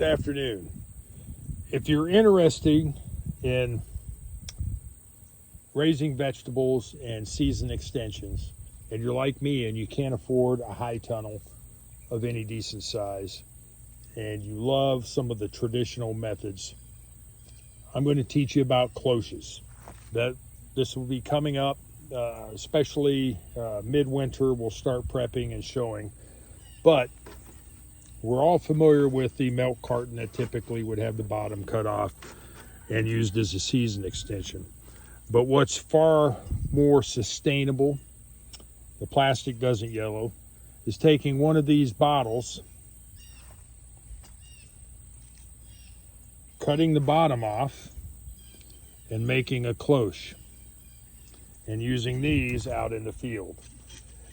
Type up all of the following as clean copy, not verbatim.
Good afternoon. If you're interested in raising vegetables and season extensions, and you're like me and you can't afford a high tunnel of any decent size, and you love some of the traditional methods, I'm going to teach you about cloches. This will be coming up, especially midwinter. We'll start prepping and showing, but we're all familiar with the milk carton that typically would have the bottom cut off and used as a season extension. But what's far more sustainable, the plastic doesn't yellow, is taking one of these bottles, cutting the bottom off, and making a cloche, and using these out in the field.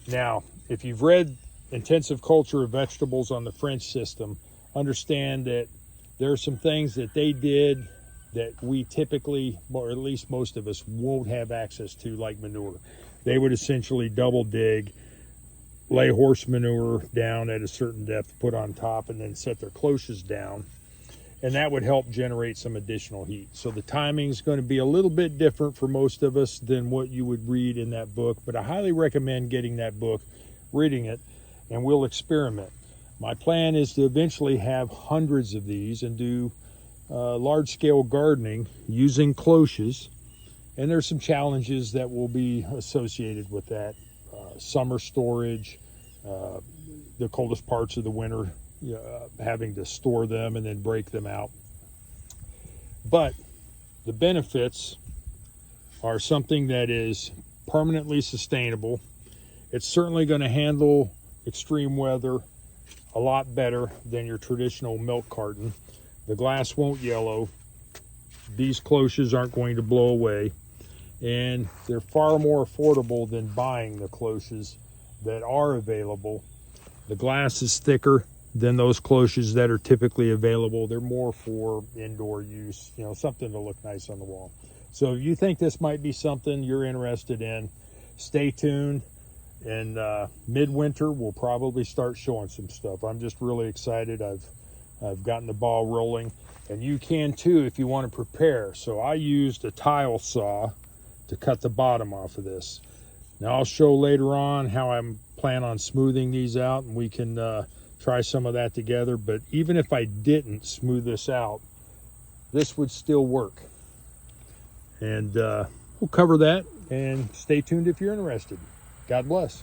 Now, if you've read Intensive Culture of Vegetables on the French system, understand that there are some things that they did that we typically, or at least most of us, won't have access to, like manure. They would essentially double dig, lay horse manure down at a certain depth, put on top, and then set their cloches down. And that would help generate some additional heat. So the timing is going to be a little bit different for most of us than what you would read in that book, but I highly recommend getting that book, reading it, and we'll experiment. My plan is to eventually have hundreds of these and do large-scale gardening using cloches, and there's some challenges that will be associated with that. Summer storage, the coldest parts of the winter, having to store them and then break them out. But the benefits are something that is permanently sustainable. It's certainly going to handle extreme weather a lot better than your traditional milk carton. The glass won't yellow. These cloches aren't going to blow away. And they're far more affordable than buying the cloches that are available. The glass is thicker than those cloches that are typically available. They're more for indoor use, something to look nice on the wall. So if you think this might be something you're interested in, stay tuned. And midwinter, we'll probably start showing some stuff. I'm just really excited. I've gotten the ball rolling, and you can too if you want to prepare. So I used a tile saw to cut the bottom off of this. Now I'll show later on how I plan on smoothing these out, and we can try some of that together. But even if I didn't smooth this out, this would still work. And we'll cover that, and stay tuned if you're interested. God bless.